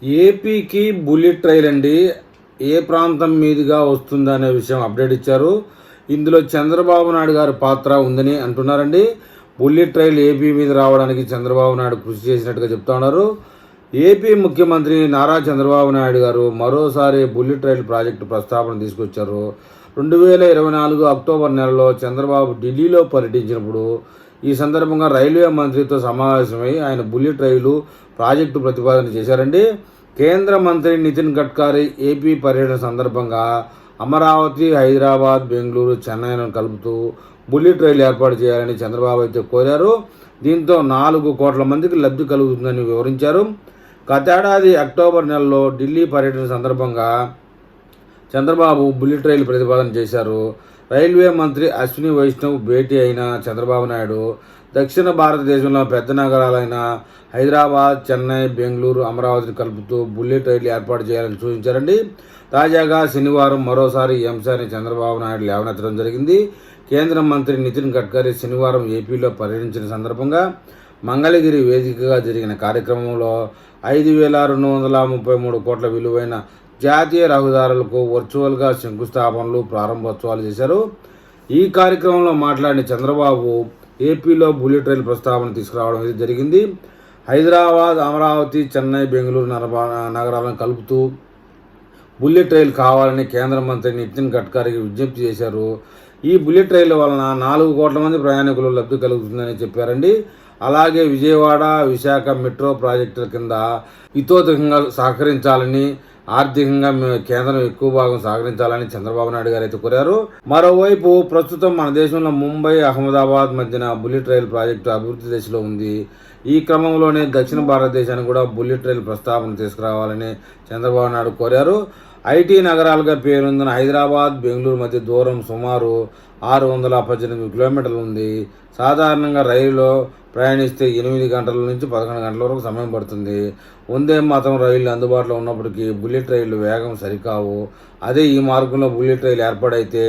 ఏపీకి bullet trial అండి. ఏ ప్రాంతం మీదుగా వస్తుందనే విషయం అప్డేట్ ఇచ్చారు. ఇందులో చంద్రబాబు నాయుడు గారి పాత్ర ఉందని అంటున్నారండి. బుల్లెట్ ట్రైల్ ఏపీ మీద రావడానికి చంద్రబాబు నాయుడు కృషి చేసినట్టుగా చెప్తా ఉన్నారు. ఏపీ ముఖ్యమంత్రి నారా చంద్రబాబు నాయుడు గారు మరోసారి బుల్లెట్ ట్రైల్ ప్రాజెక్టు ప్రస్తావన తీసుకొచ్చారు. 2024 అక్టోబర్ నెలలో చంద్రబాబు ఢిల్లీలో పర్యటించినప్పుడు ఈ సందర్భంగా రైల్వే మంత్రితో సమావేశమై ఆయన బుల్లెట్ రైలు ప్రాజెక్టు ప్రతిపాదన చేశారండి. కేంద్ర మంత్రి నితిన్ గడ్కరీ ఏపీ పర్యటన సందర్భంగా అమరావతి, హైదరాబాద్, బెంగళూరు, చెన్నైను కలుపుతూ బుల్లెట్ రైలు ఏర్పాటు చేయాలని చంద్రబాబు అయితే కోరారు. దీంతో 4 కోట్ల మందికి లబ్ధి కలుగుతుందని వివరించారు. గతేడాది అక్టోబర్ నెలలో ఢిల్లీ పర్యటన సందర్భంగా చంద్రబాబు బుల్లెట్ రైలు ప్రతిపాదన చేశారు. రైల్వే మంత్రి అశ్విని వైష్ణవ్ భేటీ అయిన చంద్రబాబు నాయుడు దక్షిణ భారతదేశంలో పెద్ద నగరాలైన హైదరాబాద్, చెన్నై, బెంగళూరు, అమరావతిని కలుపుతూ బుల్లెట్ రైలు ఏర్పాటు చేయాలని సూచించారండి. తాజాగా శనివారం మరోసారి ఈ అంశాన్ని చంద్రబాబు నాయుడు లేవనెత్తడం జరిగింది. కేంద్ర మంత్రి నితిన్ గడ్కరీ శనివారం ఏపీలో పర్యటించిన సందర్భంగా మంగళగిరి వేదికగా జరిగిన కార్యక్రమంలో 5,233 కోట్ల విలువైన జాతీయ రహదారులకు వర్చువల్గా శంకుస్థాపనలు, ప్రారంభోత్సవాలు చేశారు. ఈ కార్యక్రమంలో మాట్లాడిన చంద్రబాబు ఏపీలో బుల్లెట్ రైలు ప్రస్తావన తీసుకురావడం జరిగింది. హైదరాబాద్, అమరావతి, చెన్నై, బెంగళూరు నగరాలను కలుపుతూ బుల్లెట్ రైలు కావాలని కేంద్ర మంత్రి నితిన్ గడ్కరీకి విజ్ఞప్తి చేశారు. ఈ బుల్లెట్ రైలు వలన 4 కోట్ల మంది ప్రయాణికులు లబ్ధి కలుగుతుందని చెప్పారండి. అలాగే విజయవాడ, విశాఖ మెట్రో ప్రాజెక్టుల కింద ఇతోధికంగా సహకరించాలని, ఆర్థికంగా కేంద్రం ఎక్కువ భాగం సహకరించాలని చంద్రబాబు నాయుడు గారు అయితే కోరారు. మరోవైపు ప్రస్తుతం మన దేశంలో ముంబై, అహ్మదాబాద్ మధ్యన బుల్లెట్ రైలు ప్రాజెక్టు అభివృద్ధి దశలో ఉంది. ఈ క్రమంలోనే దక్షిణ భారతదేశానికి కూడా బుల్లెట్ రైలు ప్రస్తావన తీసుకురావాలని చంద్రబాబు నాయుడు కోరారు. ఐటీ నగరాలుగా పేరొందిన హైదరాబాద్, బెంగళూరు మధ్య దూరం సుమారు 618 కిలోమీటర్లు ఉంది. సాధారణంగా రైలులో ప్రయాణిస్తే 8 గంటల నుంచి 11 గంటల వరకు సమయం పడుతుంది. వందే మాతరం రైళ్లు అందుబాటులో ఉన్నప్పటికీ బుల్లెట్ రైళ్లు వేగం సరికావు. అదే ఈ మార్గంలో బుల్లెట్ రైలు ఏర్పాటైతే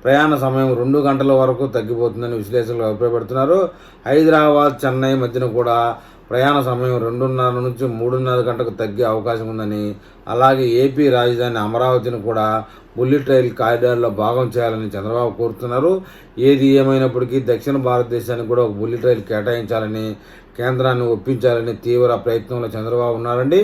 ప్రయాణ సమయం 2 గంటల వరకు తగ్గిపోతుందని విశ్లేషకులు అభిప్రాయపడుతున్నారు. హైదరాబాద్, చెన్నై మధ్యన కూడా ప్రయాణ సమయం 2:30 నుంచి 3:30 గంటకు తగ్గే అవకాశం ఉందని, అలాగే ఏపీ రాజధాని అమరావతిని కూడా బుల్లెట్ రైలు కారిడార్లో భాగం చేయాలని చంద్రబాబు కోరుతున్నారు. ఏది ఏమైనప్పటికీ దక్షిణ భారతదేశానికి కూడా ఒక బుల్లెట్ రైలు కేటాయించాలని, కేంద్రాన్ని ఒప్పించాలని తీవ్ర ప్రయత్నంలో చంద్రబాబు ఉన్నారండి.